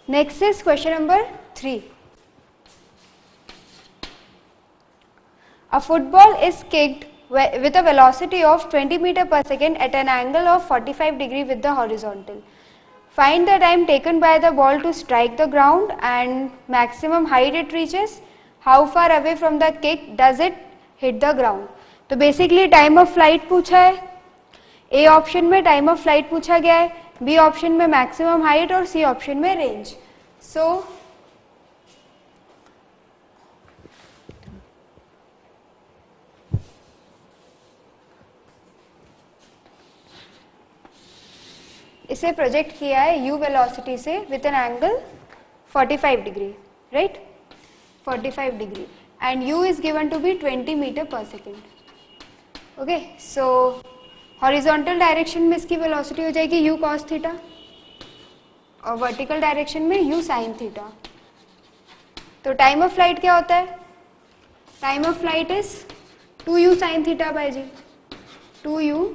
Next is question number 3. A football is kicked with a velocity of 20 meter per second at an angle of 45 degree with the horizontal. Find the time taken by the ball to strike the ground and maximum height it reaches. How far away from the kick does it hit the ground? तो basically time of flight पूछा है. A option में time of flight पूछा गया है, B option में maximum height और C option में रेंज. सो इसे प्रोजेक्ट किया है u वेलोसिटी से with an angle 45 degree, right, 45 degree, and u is given to be 20 meter per second. Okay, so horizontal direction में इसकी वेलोसिटी हो जाएगी u cos थीटा और वर्टिकल डायरेक्शन में u sin थीटा. तो टाइम ऑफ फ्लाइट क्या होता है? Time of flight is 2u sin theta by g, 2u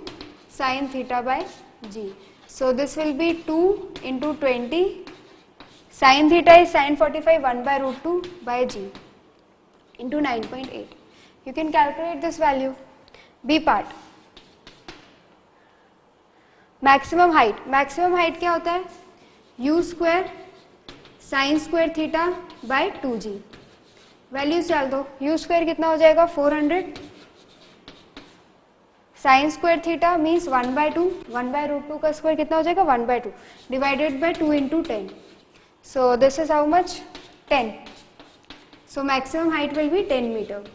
sin theta by g. So this will be 2 into 20 sin theta is sin 45 1 by root 2 by g into 9.8. You can calculate this value. B part. Maximum height. Maximum height क्या होता है? u square sin square theta by 2g. Values डाल दो. u square कितना हो जाएगा? 400. Sine square theta means 1 by 2, 1 by root 2 का square कितना हो जाएगा? 1 by 2 divided by 2 into 10. So this is how much? 10. So maximum height will be 10 metre.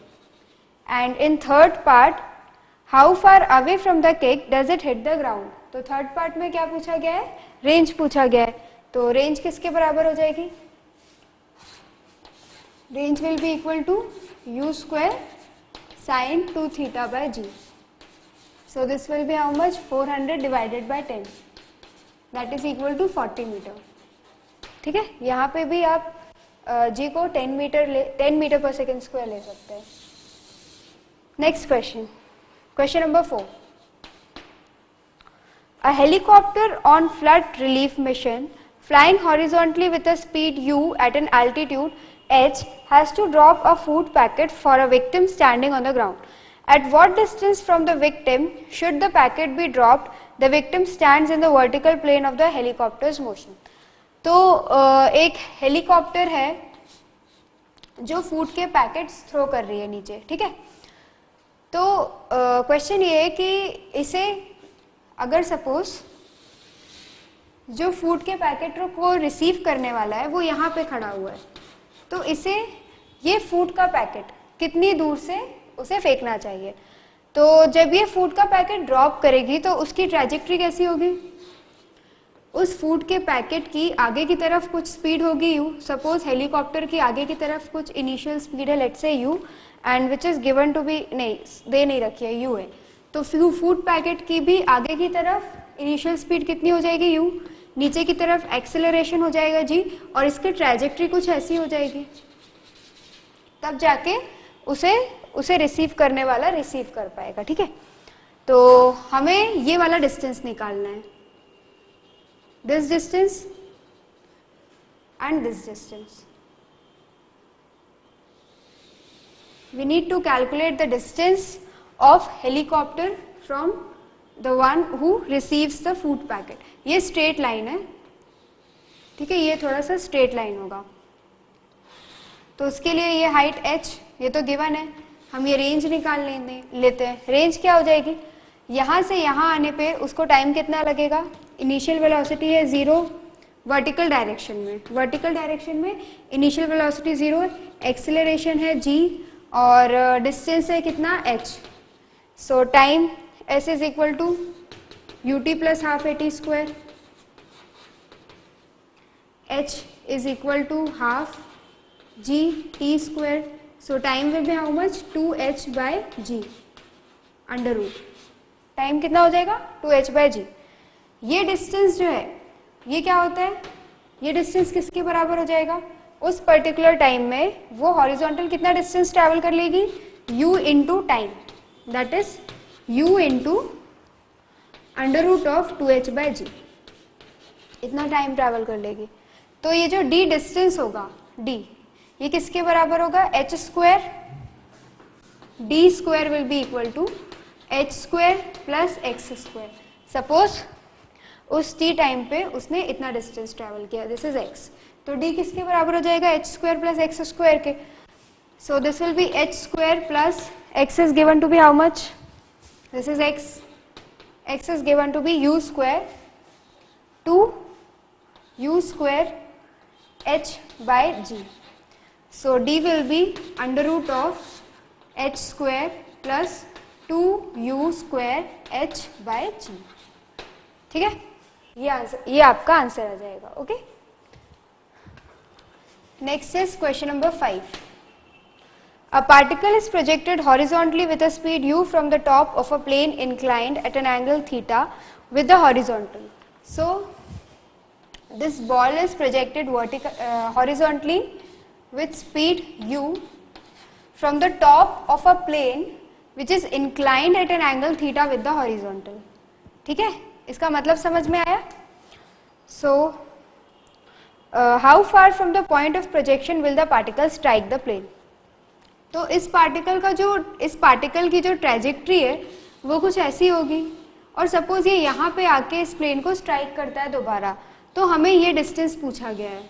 And in third part, how far away from the kick does it hit the ground. तो third part में क्या पूछा गया है? Range पूछा गया है. तो रेंज किसके बराबर हो जाएगी? Range will be equal to u square sine 2 theta by g. So this will be how much? 400 divided by 10. That is equal to 40 metre. ठीक है, यहाँ पे भी आप g को 10 मीटर पर सेकेंड स्क्वायर ले सकते हैं. Next question, question number 4. A helicopter on flood relief mission flying horizontally with a speed u at an altitude h has to drop a food packet for a victim standing on the ground. At what distance from the victim should the packet be dropped? The victim stands in the vertical plane of the helicopter's motion. तो एक helicopter है जो food के packets throw कर रही है नीचे, ठीक है. तो क्वेश्चन ये है कि इसे अगर सपोज जो फूड के पैकेट को रिसीव करने वाला है वो यहाँ पे खड़ा हुआ है, तो इसे ये फूड का पैकेट कितनी दूर से उसे फेंकना चाहिए. तो जब ये फूड का पैकेट ड्रॉप करेगी तो उसकी ट्रैजेक्टरी कैसी होगी? उस फूड के पैकेट की आगे की तरफ कुछ स्पीड होगी u. सपोज हेलीकॉप्टर की आगे की तरफ कुछ इनिशियल स्पीड है, let's say u, and which is given to be, नहीं दे नहीं रखी है, u है. तो फूड पैकेट की भी आगे की तरफ इनिशियल स्पीड कितनी हो जाएगी? u. नीचे की तरफ एक्सेलरेशन हो जाएगा g, और इसकी ट्रैजेक्टरी कुछ ऐसी हो जाएगी. तब जाके उसे रिसीव करने वाला रिसीव कर पाएगा, ठीक है. तो हमें ये वाला डिस्टेंस निकालना है, this distance and this distance. We need to calculate the distance of helicopter from the one who receives the food packet. ये स्ट्रेट लाइन है, ठीक है, ये थोड़ा सा स्ट्रेट लाइन होगा. तो उसके लिए ये हाइट h ये तो गिवन है, हम ये रेंज निकाल लेते हैं. रेंज क्या हो जाएगी? यहाँ से यहाँ आने पे उसको टाइम कितना लगेगा? इनिशियल वेलोसिटी है 0 वर्टिकल डायरेक्शन में, वर्टिकल डायरेक्शन में इनिशियल वेलोसिटी 0, एक्सेलरेशन है g और डिस्टेंस है कितना? h. So time s is equal to ut plus half at square, h is equal to half g t square. So time will be how much? 2h by g under root. Time कितना हो जाएगा? 2h by g. ये distance जो है ये क्या होता है? ये डिस्टेंस किसके बराबर हो जाएगा? उस पर्टिकुलर टाइम में वो हॉरिजॉन्टल कितना डिस्टेंस ट्रैवल कर लेगी? u into time, that is u into under root of 2h by g. इतना टाइम ट्रैवल कर लेगी. तो ये जो d डिस्टेंस होगा d, ये किसके बराबर होगा, h square, d square will be equal to h square plus x square. Suppose उस t टाइम पे उसने इतना डिस्टेंस ट्रेवल किया, दिस इज x, तो d किसके बराबर हो जाएगा, h square plus x square के। So this will be h square plus x is given to be how much, this is x is given to be u square to u square h by g. So d will be under root of h square plus 2u square h by g. ठीक है, ये आपका answer आ जाएगा। Okay, next is question number 5. A particle is projected horizontally with a speed u from the top of a plane inclined at an angle theta with the horizontal. So, this ball is projected horizontally with speed u from the top of a plane which is inclined at an angle theta with the horizontal. ठीक है, इसका मतलब समझ में आया? So, how far from the point of projection will the particle strike the plane? तो इस particle की जो ट्रेजेक्ट्री है वो कुछ ऐसी होगी, और सपोज ये यहाँ पे आके इस प्लेन को स्ट्राइक करता है दोबारा, तो हमें ये डिस्टेंस पूछा गया है।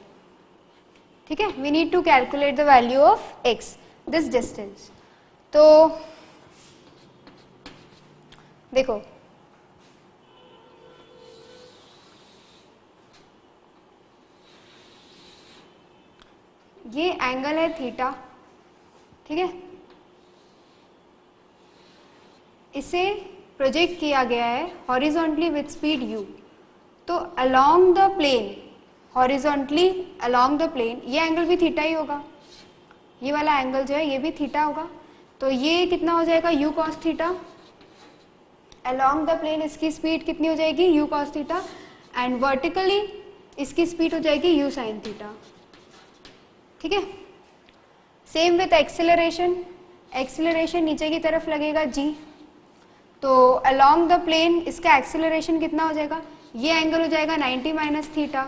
ठीक है, we need to calculate the value of x, this distance. तो देखो, ये एंगल है थीटा, ठीक है, इसे प्रोजेक्ट किया गया है हॉरिजॉन्टली विथ स्पीड u। तो along the plane, horizontally along the plane, ये एंगल भी थीटा ही होगा, ये वाला एंगल जो है ये भी थीटा होगा। तो ये कितना हो जाएगा, u cos theta. Along the plane इसकी स्पीड कितनी हो जाएगी, u cos theta, and vertically इसकी स्पीड हो जाएगी u sin थीटा। ठीक है, सेम विथ एक्सेलरेशन, एक्सेलरेशन नीचे की तरफ लगेगा g, तो अलोंग द प्लेन इसका एक्सेलरेशन कितना हो जाएगा, ये एंगल हो जाएगा 90 माइनस थीटा।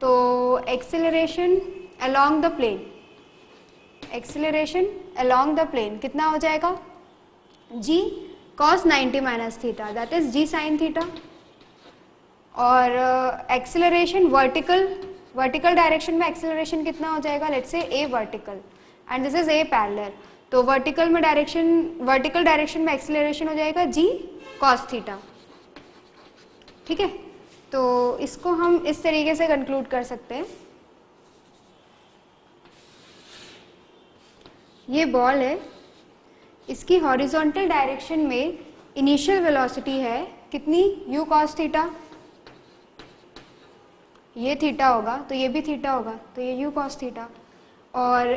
तो acceleration along the plane, acceleration along the plane कितना हो जाएगा, g cos 90 minus theta, that is g sin theta. और एक्सेलरेशन वर्टिकल डायरेक्शन में एक्सेलरेशन कितना हो जाएगा, let's say a vertical and this is a parallel, तो वर्टिकल डायरेक्शन में एक्सेलरेशन हो जाएगा g cos थीटा। ठीक है, तो इसको हम इस तरीके से कंक्लूड कर सकते हैं, ये बॉल है, इसकी हॉरिजॉन्टल डायरेक्शन में इनिशियल वेलोसिटी है कितनी, u cos थीटा, ये थीटा होगा तो ये भी थीटा होगा, तो ये u cos थीटा। और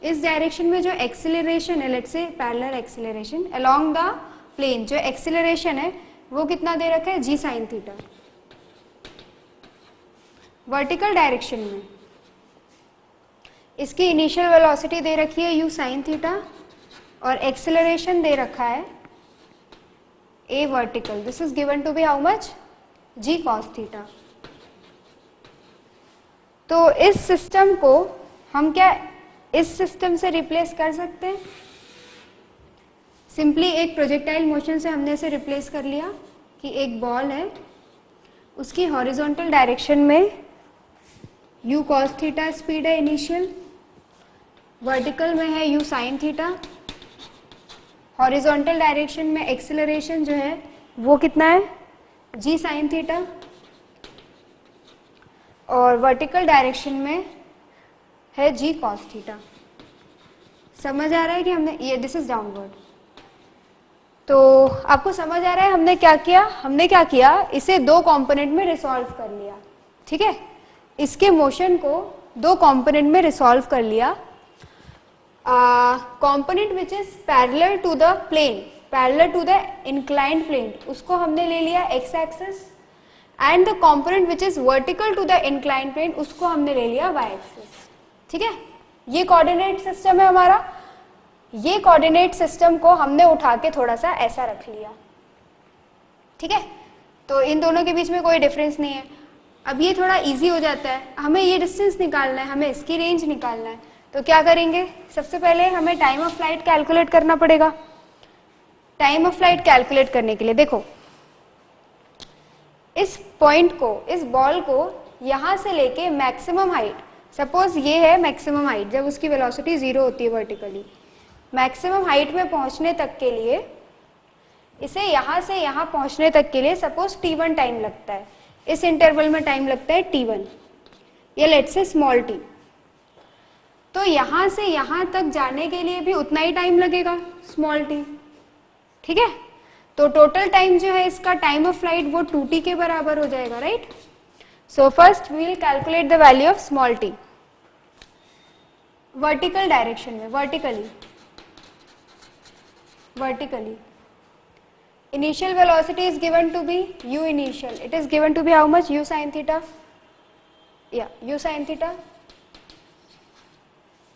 इस डायरेक्शन में जो एक्सेलरेशन है, let's say parallel acceleration along the plane, जो एक्सेलरेशन है वो कितना दे रखा है, g sin theta. Vertical direction में इसकी इनिशियल वेलोसिटी दे रखी है u sin थीटा, और एक्सेलरेशन दे रखा है a vertical, this is given to be how much, g cos theta. तो इस सिस्टम को हम क्या इस सिस्टम से रिप्लेस कर सकते हैं, सिंपली एक प्रोजेक्टाइल मोशन से हमने इसे रिप्लेस कर लिया कि एक बॉल है, उसकी हॉरिजॉन्टल डायरेक्शन में u cos थीटा स्पीड है इनिशियल, वर्टिकल में है u sin theta, horizontal direction में एक्सेलरेशन जो है वो कितना है, g sin थीटा, और वर्टिकल डायरेक्शन में है g cos थीटा। समझ आ रहा है कि हमने ये, दिस इज डाउनवर्ड। तो आपको समझ आ रहा है हमने क्या किया, इसे दो कंपोनेंट में रिसॉल्व कर लिया। ठीक है, इसके मोशन को दो कंपोनेंट में रिसॉल्व कर लिया। Component which is parallel to the plane, parallel to the inclined plane, उसको हमने ले लिया x axis, and the component which is vertical to the inclined plane, उसको हमने ले लिया y एक्सिस। ठीक है, ये कोऑर्डिनेट सिस्टम है हमारा, ये कोऑर्डिनेट सिस्टम को हमने उठा के थोड़ा सा ऐसा रख लिया। ठीक है, तो इन दोनों के बीच में कोई डिफरेंस नहीं है। अब ये थोड़ा इजी हो जाता है, हमें ये डिस्टेंस निकालना है, हमें इसकी रेंज निकालना है, तो क्या करेंगे, सबसे पहले हमें टाइम ऑफ फ्लाइट कैलकुलेट करना पड़ेगा। टाइम ऑफ फ्लाइट कैलकुलेट करने के लिए देखो, इस पॉइंट को, इस बॉल को यहाँ से लेके मैक्सिमम हाइट, सपोज ये है मैक्सिमम हाइट जब उसकी वेलोसिटी 0 होती है वर्टिकली, मैक्सिमम हाइट में पहुँचने तक के लिए, इसे यहाँ से यहाँ पहुँचने तक के लिए सपोज t1 टाइम लगता है, इस इंटरवल में टाइम लगता है t1, ये लेट्स से स्मॉल t, तो यहाँ से यहाँ तक जाने के लिए भी उतना ही टाइम लगेगा स्मॉल t, ठीक है। तो टोटल टाइम जो है इसका टाइम ऑफ फ्लाइट वो 2t के बराबर हो जाएगा, right. So first we will calculate the value of small t vertical direction में, vertically initial velocity is given to be u initial, it is given to be how much, u sin theta, yeah, u sin theta.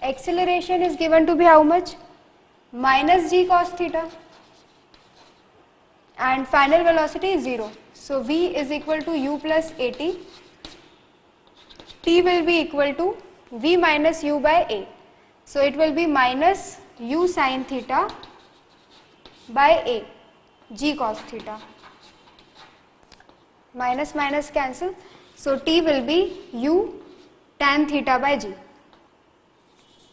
Acceleration is given to be how much, minus g cos theta, and final velocity is 0, so v is equal to u plus at, t will be equal to v minus u by a, so it will be minus u sin theta by a, g cos theta, minus minus cancel, so t will be u tan theta by g,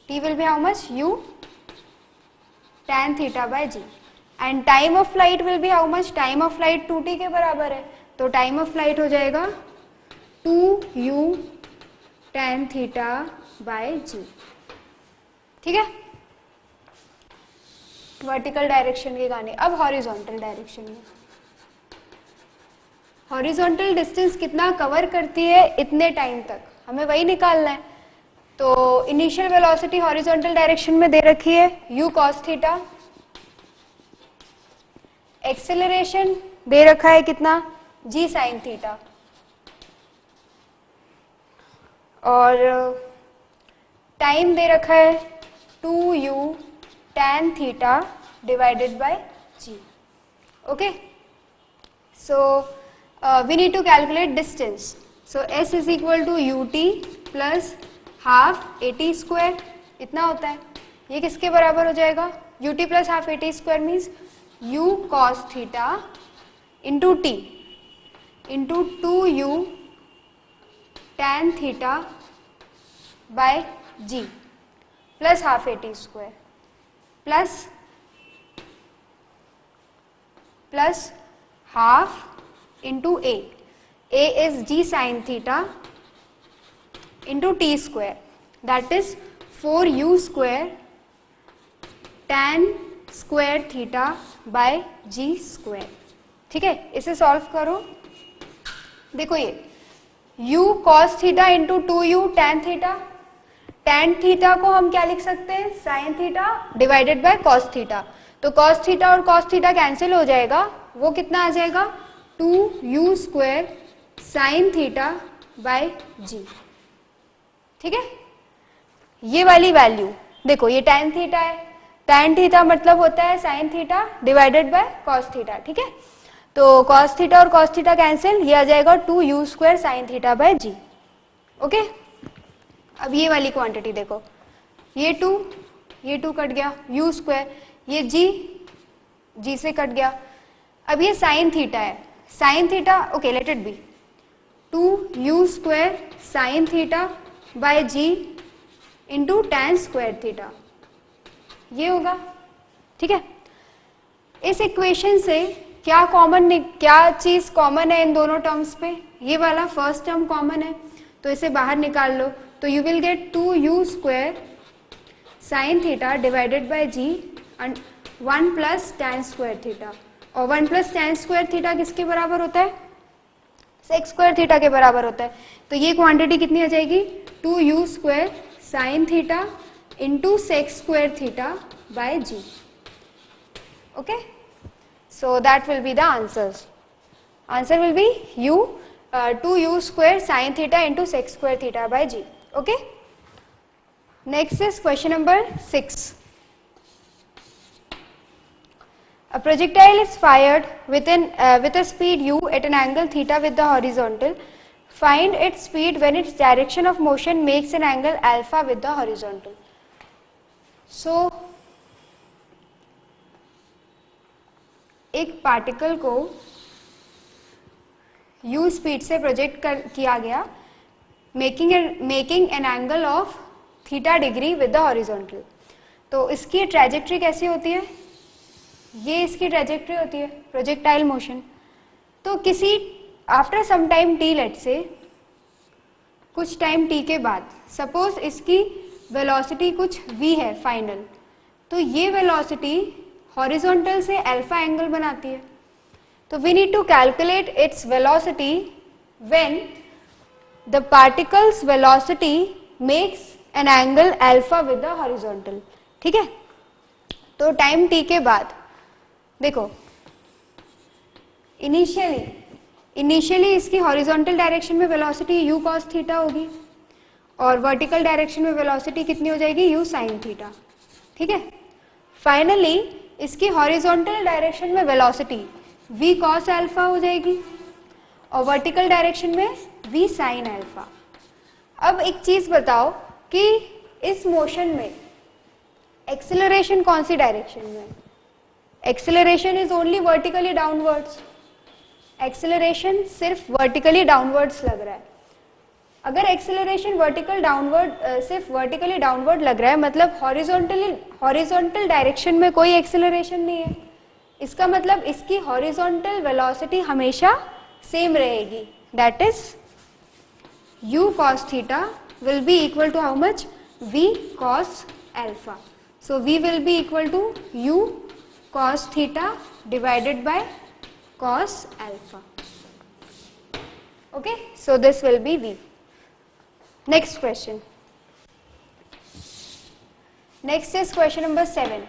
t will be how much, u tan theta by g, and time of flight will be how much, time of flight 2t के बराबर है, तो time of flight हो जाएगा 2u tan theta by g, ठीक है। Vertical direction के गाने। अब हॉरिजॉन्टल डायरेक्शन में, हॉरिजॉन्टल डिस्टेंस कितना कवर करती है इतने टाइम तक, हमें वही निकालना है। तो इनिशियल वेलोसिटी हॉरिजॉन्टल डायरेक्शन में दे रखी है u cos थीटा, एक्सेलरेशन दे रखा है कितना, g sin थीटा, और टाइम दे रखा है 2u tan theta divided by g, okay. So we need to calculate distance, so s is equal to ut plus half at square, इतना होता है, ये किसके बराबर हो जाएगा, ut plus half at square means u cos theta into t into 2u tan theta by g plus half at square plus half into a is g sin theta into t square, that is 4u square tan square theta by g square, ठीक है। इसे solve करो, देखो ये u cos theta into 2u tan theta, tan theta को हम क्या लिख सकते हैं, sin theta divided by cos theta, तो cos थीटा और cos थीटा कैंसिल हो जाएगा, वो कितना आ जाएगा 2u square sin theta by g, ठीक है। ये वाली वैल्यू देखो, ये tan थीटा है, tan थीटा मतलब होता है sin theta divided by cos theta, ठीक है। तो cos थीटा और cos थीटा कैंसिल, ये आ जाएगा 2u square sin theta by g, okay. अब ये वाली क्वांटिटी देखो, ये 2 कट गया, u स्क्वायर, ये g से कट गया। अब ये sin थीटा है, sin theta okay let it be 2u square sin theta by g into tan square theta, ये होगा, ठीक है। इस इक्वेशन से क्या चीज कॉमन है इन दोनों टर्म्स पे, ये वाला फर्स्ट टर्म कॉमन है, तो इसे बाहर निकाल लो, तो you will get 2u square sine theta divided by g and 1 plus tan square theta, और 1 प्लस tan स्क्वायर थीटा किसके बराबर होता है, sec स्क्वायर थीटा के बराबर होता है। तो ये क्वांटिटी कितनी आ जाएगी 2u square sine theta into sec square theta by g, okay. So that will be the answers. Answer will be 2u square sin theta into sec square theta by g. Okay. Next is question number 6. A projectile is fired with a speed u at an angle theta with the horizontal Find its speed when its direction of motion makes an angle alpha with the horizontal. So एक particle को u speed से project किया गया, making an angle of theta degree with the horizontal. तो इसकी trajectory कैसी होती है? ये इसकी ट्रैजेक्टरी होती है, प्रोजेक्टाइल मोशन. तो किसी after some time t, let say कुछ टाइम टी के बाद, सपोज इसकी वेलोसिटी कुछ v है फाइनल, तो ये वेलोसिटी हॉरिजॉन्टल से अल्फा एंगल बनाती है. तो we need to calculate its velocity when the particle's velocity makes an angle alpha with the horizontal. ठीक है. तो टाइम टी के बाद देखो, इनिशियली इसकी हॉरिजॉन्टल डायरेक्शन में वेलोसिटी u cos थीटा होगी और वर्टिकल डायरेक्शन में वेलोसिटी कितनी हो जाएगी? u sin theta. ठीक है. फाइनली इसकी हॉरिजॉन्टल डायरेक्शन में वेलोसिटी v cos अल्फा हो जाएगी और वर्टिकल डायरेक्शन में v sin अल्फा. अब एक चीज बताओ कि इस मोशन में एक्सेलरेशन कौन सी डायरेक्शन में? Acceleration is only vertically downwards. Acceleration सिर्फ वर्टिकली डाउनवर्ड्स लग रहा है. अगर एक्सेलरेशन सिर्फ वर्टिकली डाउनवर्ड लग रहा है, मतलब हॉरिजॉन्टल डायरेक्शन में कोई एक्सेलरेशन नहीं है, इसका मतलब इसकी हॉरिजॉन्टल वेलोसिटी हमेशा सेम रहेगी. That is u cos theta will be equal to how much? v cos alpha. So v will be equal to u cos theta divided by cos alpha. Okay, so this will be v. Next question. Next is question number 7.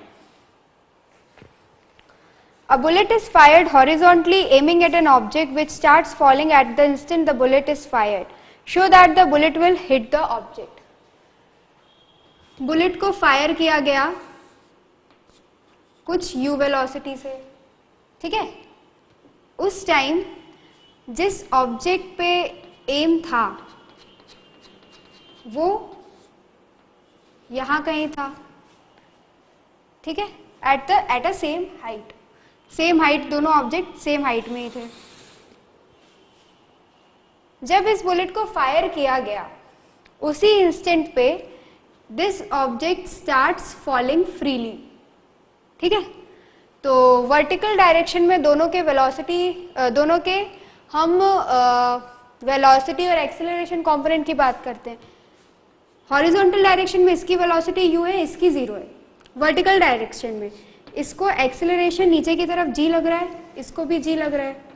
A bullet is fired horizontally aiming at an object which starts falling at the instant the bullet is fired. Show that the bullet will hit the object. Bullet को fire किया गया कुछ u velocity से. ठीक है. उस time जिस object पे एम था वो यहां कहीं था. ठीक है. एट अ सेम हाइट दोनों ऑब्जेक्ट सेम हाइट में ही थे. जब इस बुलेट को फायर किया गया उसी इंस्टेंट पे this object starts falling freely. ठीक है. तो वर्टिकल डायरेक्शन में दोनों के हम वेलोसिटी और एक्सेलरेशन कंपोनेंट की बात करते हैं. हॉरिजॉन्टल डायरेक्शन में इसकी वेलोसिटी u है, इसकी 0 है. वर्टिकल डायरेक्शन में इसको एक्सेलरेशन नीचे की तरफ g लग रहा है, इसको भी g लग रहा है.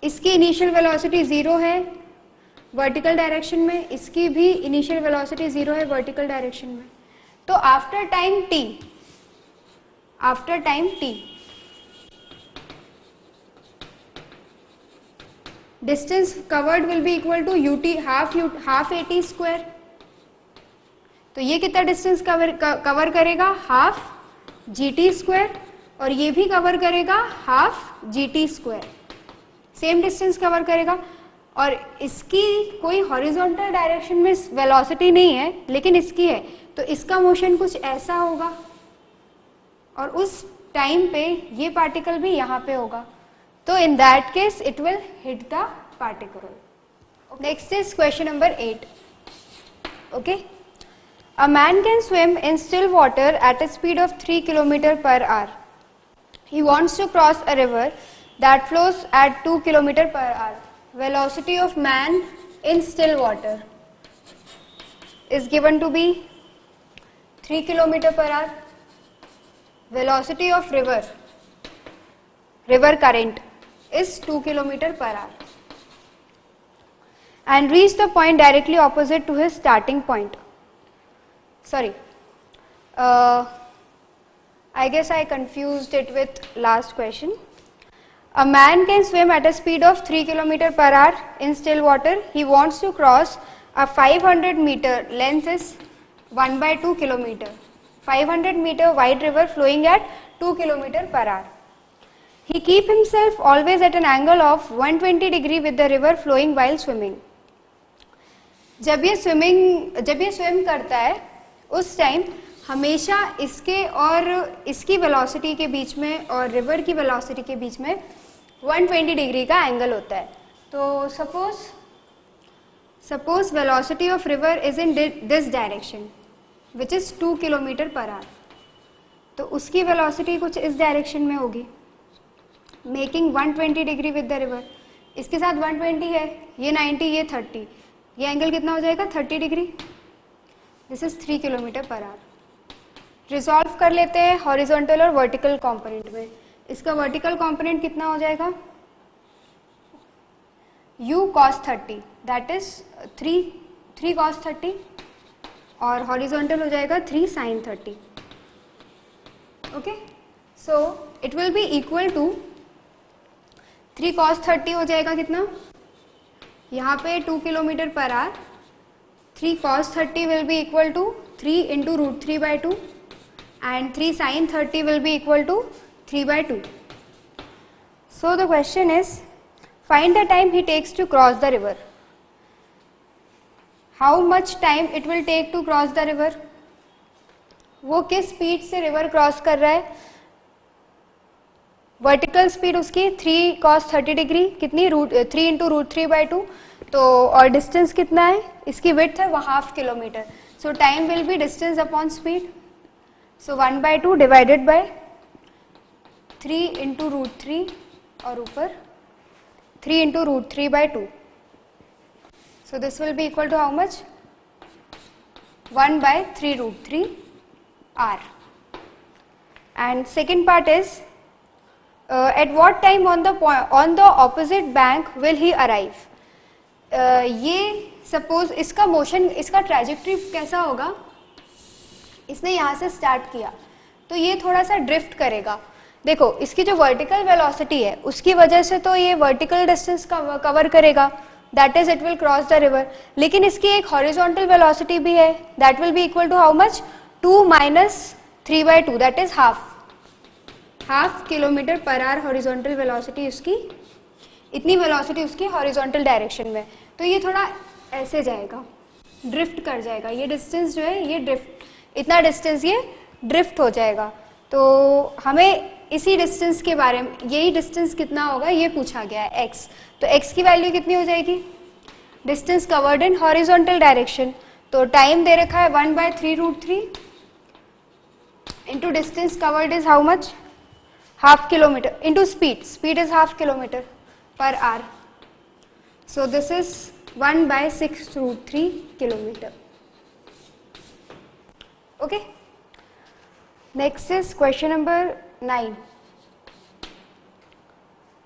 इसकी इनिशियल वेलोसिटी 0 है वर्टिकल डायरेक्शन में, इसकी भी इनिशियल वेलोसिटी 0 है वर्टिकल डायरेक्शन में. तो after time t distance covered will be equal to ut half at square. तो ये कितना डिस्टेंस कवर करेगा? Half gt square. और ये भी कवर करेगा half gt square. Same distance cover करेगा. और इसकी कोई हॉरिजॉन्टल डायरेक्शन में वेलोसिटी नहीं है लेकिन इसकी है, तो इसका मोशन कुछ ऐसा होगा और उस टाइम पे ये पार्टिकल भी यहाँ पे होगा. तो in that case it will hit the particle. Next is question number 8. Okay. A man can swim in still water at a speed of 3 kilometre per hour. He wants to cross a river that flows at 2 km per hour. Velocity of man in still water is given to be 3 km per hour. Velocity of river current is 2 km per hour. And reach the point directly opposite to his starting point. Sorry, I guess I confused it with last question. A man can swim at a speed of 3 km per hour in still water. He wants to cross a 500 meter length is 1/2 km. 500 meter wide river flowing at 2 km per hour. He keep himself always at an angle of 120 degree with the river flowing while swimming. जब ये swim करता है उस time हमेशा इसके और इसकी velocity के बीच में और रिवर की वेलोसिटी के बीच में 120 डिग्री का एंगल होता है. तो suppose velocity of river is in this direction which is 2 kilometre per our. तो उसकी वेलोसिटी कुछ इस डायरेक्शन में होगी, making 120 degree with the river. इसके साथ 120 है, ये 90, ये 30, ये एंगल कितना हो जाएगा 30 degree. This is 3 kilometre per our. Resolve कर लेते हैं हॉरिजॉन्टल और वर्टिकल कंपोनेंट में. इसका वर्टिकल कंपोनेंट कितना हो जाएगा u cos 30 that is 3 cos 30 और हॉरिजॉन्टल हो जाएगा 3 sin 30. Okay, so it will be equal to 3 cos 30 हो जाएगा कितना, यहाँ पे 2 kilometre per hour. 3 cos 30 will be equal to 3 into root 3/2 and 3 sin 30 will be equal to 3/2. So the question is, find the time he takes to cross the river. How much time it will take to cross the river? वो किस speed से river cross कर रहा है. Vertical speed उसकी 3 cos 30 degree, कितनी 3 into root 3/2. तो और डिस्टेंस कितना है, इसकी विड्थ है 1/2 kilometre. So time will be distance upon speed. So 1/2 divided by 3 into root 3 और ऊपर 3 into root 3/2. So this will be equal to how much? 1/3 root 3 r. And second part is at what time on the opposite bank will he arrive? ये suppose इसका motion, इसका trajectory कैसा होगा. इसने यहाँ से स्टार्ट किया तो ये थोड़ा सा ड्रिफ्ट करेगा. देखो इसकी जो वर्टिकल वेलोसिटी है उसकी वजह से तो ये वर्टिकल डिस्टेंस कवर करेगा, that is it will cross the river. लेकिन इसकी एक हॉरिजॉन्टल वेलोसिटी भी है, that will be equal to how much, 2 minus 3/2 that is half kilometre per hour horizontal velocity उसकी. इतनी वेलोसिटी उसकी हॉरिजॉन्टल डायरेक्शन में. तो ये थोड़ा ऐसे जाएगा, ड्रिफ्ट कर जाएगा. ये डिस्टेंस जो है ये इतना डिस्टेंस ये ड्रिफ्ट हो जाएगा. तो हमें इसी डिस्टेंस के बारे में, यही डिस्टेंस कितना होगा ये पूछा गया है x. तो x की वैल्यू कितनी हो जाएगी, distance covered in horizontal direction. तो टाइम दे रखा है 1/3 root 3 into distance covered is how much, 1/2 kilometre into speed is 1/2 kilometre per hour. So this is 1/6 root 3 kilometre. Okay, next is question number 9.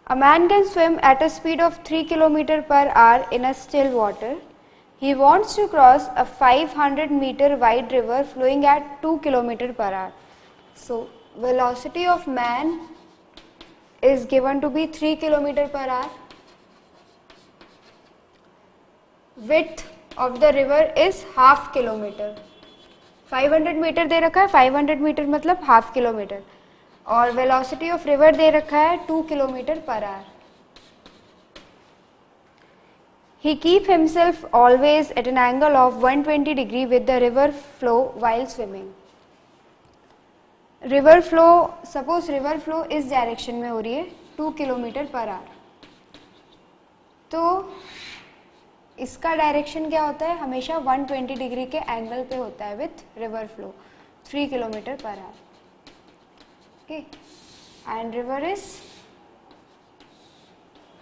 A man can swim at a speed of 3 km per hour in a still water. He wants to cross a 500-meter wide river flowing at 2 km per hour. So velocity of man is given to be 3 km per hour. Width of the river is 1/2 kilometer. 500 metre दे रखा है, 500 metre मतलब 1/2 kilometre. और velocity of river दे रखा है 2 kilometre per hour. He keep himself always at an angle of 120 degree with the river flow while swimming. River flow, suppose river flow इस direction में हो रही है 2 किलोमीटर पर आवर. तो इसका डायरेक्शन क्या होता है, हमेशा 120 डिग्री के एंगल पे होता है with river flow 3 kilometre per hour. Okay, and river is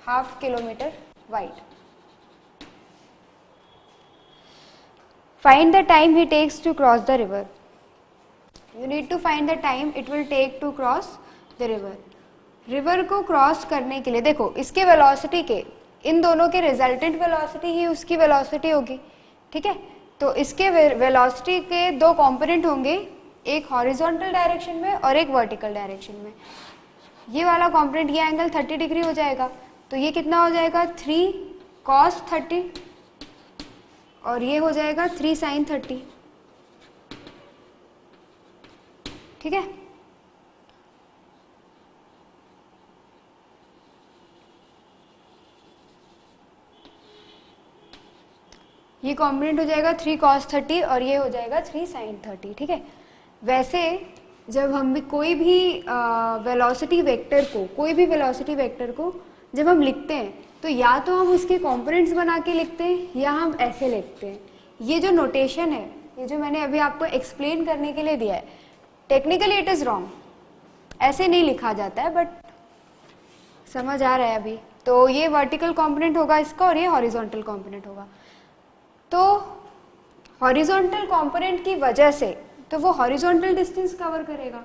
1/2 kilometre wide. Find the time he takes to cross the river. You need to find the time it will take to cross the river. River को क्रॉस करने के लिए देखो इसके velocity के, इन दोनों के रिजल्टेंट वेलोसिटी ही उसकी वेलोसिटी होगी. ठीक है, तो इसके वेलोसिटी के 2 कंपोनेंट होंगे, एक हॉरिजॉन्टल डायरेक्शन में और एक वर्टिकल डायरेक्शन में. ये वाला कंपोनेंट, ये एंगल 30 डिग्री हो जाएगा. तो ये कितना हो जाएगा 3 cos 30 और ये हो जाएगा 3 sin 30. ठीक है, ये कॉम्पोनेंट हो जाएगा 3 cos 30 और ये हो जाएगा 3 sin 30, ठीक है। वैसे जब हम भी कोई भी वेलोसिटी वेक्टर को जब हम लिखते हैं तो या तो हम उसके कॉम्पोनेंट्स बना के लिखते हैं या हम ऐसे लिखते हैं। ये जो नोटेशन है, ये जो मैंने अभी आपको एक्सप्लेन करने के लिए दिया है, टेक्निकली इट इज़ रॉन्ग, ऐसे नहीं लिखा जाता है, बट समझ आ रहा है अभी। तो ये वर्टिकल कंपोनेंट होगा इसका और ये हॉरिजॉन्टल कंपोनेंट होगा। तो हॉरिजॉन्टल कंपोनेंट की वजह से तो वो हॉरिजॉन्टल डिस्टेंस कवर करेगा।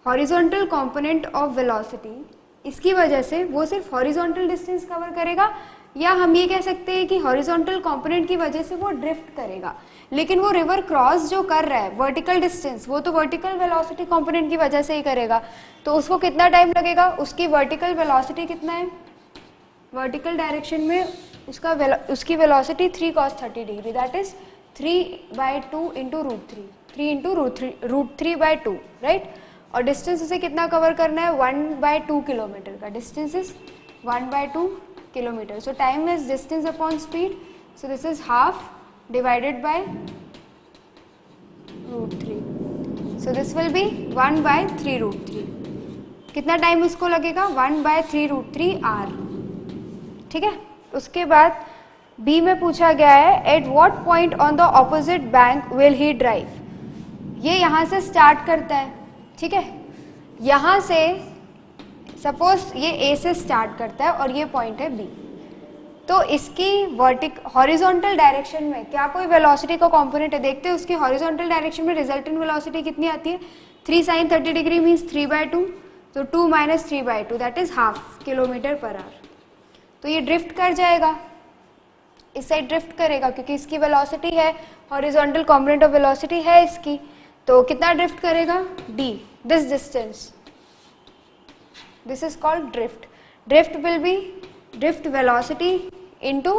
हॉरिजॉन्टल कंपोनेंट ऑफ वेलोसिटी, इसकी वजह से वो सिर्फ हॉरिजॉन्टल डिस्टेंस कवर करेगा, या हम ये कह सकते हैं कि हॉरिजॉन्टल कंपोनेंट की वजह से वो ड्रिफ्ट करेगा। लेकिन वो रिवर क्रॉस जो कर रहा है वर्टिकल डिस्टेंस, वो तो वर्टिकल वेलोसिटी कंपोनेंट की वजह से ही करेगा। तो उसको कितना टाइम लगेगा, उसकी वर्टिकल वेलोसिटी कितना है, वर्टिकल डायरेक्शन में उसकी velocity 3 cos 30 degree, that is 3/2 into √3, 3 into √3/2, right. और डिस्टेंस उसे कितना कवर करना है, 1/2 किलोमीटर का distance is 1/2 kilometre. So time is distance upon speed, so this is half divided by √3, so this will be 1/3 √3। कितना time उसको लगेगा, 1/3 √3 r, ठीक है। उसके बाद बी में पूछा गया है at what point on the opposite bank will he drive. ये यहाँ से स्टार्ट करता है, ठीक है। यहाँ से सपोज ये ए से स्टार्ट करता है और ये पॉइंट है बी, तो इसकी हॉरिजॉन्टल डायरेक्शन में क्या कोई वेलोसिटी का कंपोनेंट है, देखते हैं उसकी हॉरिजॉन्टल डायरेक्शन में रिजल्टेंट वेलोसिटी कितनी आती है, 3 sin 30 डिग्री मीन्स 3/2, तो 2 - 3/2 that is half kilometre per our. तो ये ड्रिफ्ट कर जाएगा, इस साइड ड्रिफ्ट करेगा क्योंकि इसकी वेलोसिटी है, हॉरिजॉन्टल कंपोनेंट ऑफ वेलोसिटी है इसकी, तो कितना ड्रिफ्ट करेगा, d, this distance, this is called drift. Drift will be drift velocity into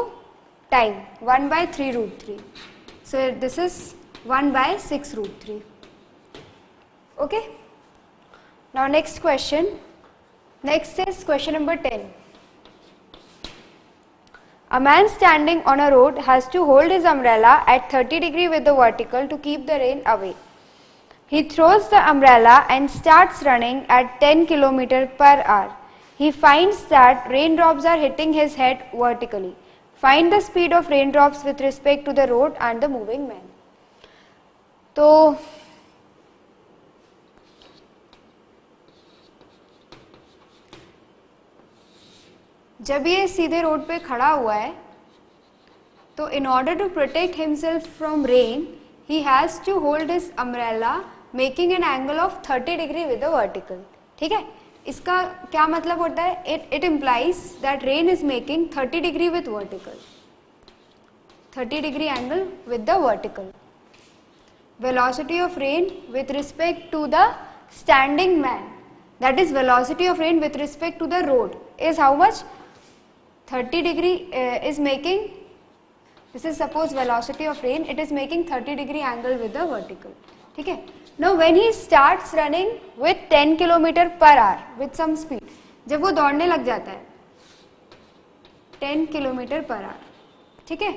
time, 1/3 √3, so this is 1/6 √3, okay। Now next question, next is question number 10. A man standing on a road has to hold his umbrella at 30 degree with the vertical to keep the rain away. He throws the umbrella and starts running at 10 km/h. He finds that raindrops are hitting his head vertically. Find the speed of raindrops with respect to the road and the moving man. तो जब ये सीधे road पे खड़ा हुआ है, तो in order to protect himself from rain, he has to hold his umbrella making an angle of 30 degree with the vertical, ठीक है। इसका क्या मतलब होता है, it implies that rain is making 30 degree with vertical, 30 degree angle with the vertical. Velocity of rain with respect to the standing man, that is velocity of rain with respect to the road is how much, 30 degree is making, this is suppose velocity of rain, it is making 30 degree angle with the vertical, ठीक है। Now when he starts running with 10 km/h with some speed, जब वो दौड़ने लग जाता है 10 km/h, ठीक है।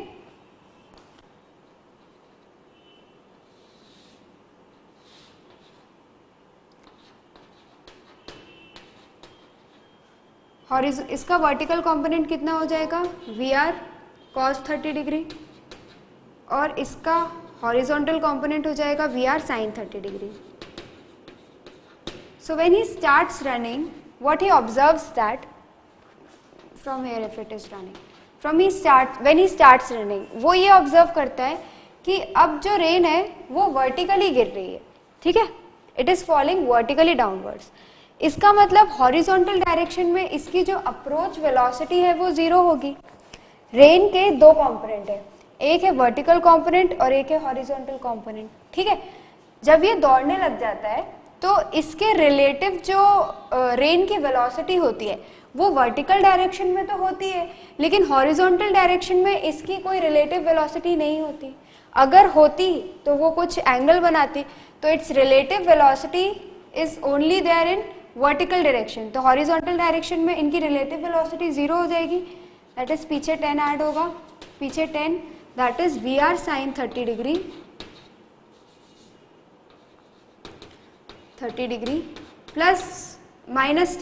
इसका वर्टिकल कंपोनेंट कितना हो जाएगा, VR cos 30 डिग्री, और इसका हॉरिजॉन्टल कंपोनेंट हो जाएगा VR sin 30 degree. So when he starts running, what he observes that from here if it is running, when he starts running, वो ये ऑब्जर्व करता है कि अब जो रेन है वो वर्टिकली गिर रही है, ठीक है, it is falling vertically downwards. इसका मतलब हॉरिजॉन्टल डायरेक्शन में इसकी जो अप्रोच वेलोसिटी है वो 0 होगी। रेन के 2 कंपोनेंट है, एक है वर्टिकल कंपोनेंट और एक है हॉरिजॉन्टल कंपोनेंट, ठीक है। जब ये दौड़ने लग जाता है तो इसके रिलेटिव जो रेन की वेलोसिटी होती है वो वर्टिकल डायरेक्शन में तो होती है, लेकिन हॉरिजॉन्टल डायरेक्शन में इसकी कोई रिलेटिव वेलोसिटी नहीं होती। अगर होती तो वो कुछ एंगल बनाती, तो its relative velocity is only there in vertical direction. तो हॉरिजॉन्टल डायरेक्शन में इनकी रिलेटिव वेलोसिटी 0 हो जाएगी, दैट इज पीछे 10 ऐड होगा, पीछे 10 that is VR sin 30 degree plus minus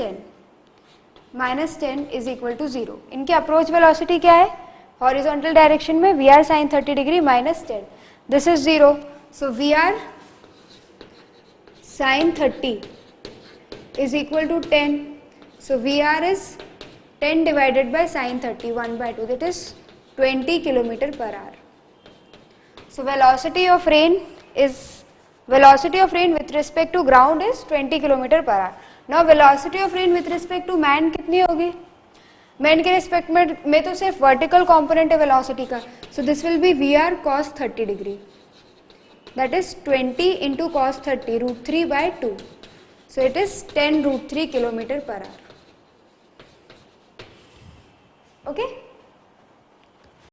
10 is equal to 0. इनकी अप्रोच वेलोसिटी क्या है? हॉरिजॉन्टल डायरेक्शन में VR sin 30 degree minus 10. This is 0. So VR sin 30 is equal to 10. So VR is 10 divided by sin 30, 1 by 2, that is 20 km per hour. So velocity of rain with respect to ground is 20 km per hour. Now velocity of rain with respect to man कितनी होगी? Man के respect में तो सिर्फ vertical component है velocity का. So this will be VR cos 30 degree. That is 20 into cos 30 root 3 by 2. So it is 10 root 3 km per hour. Okay.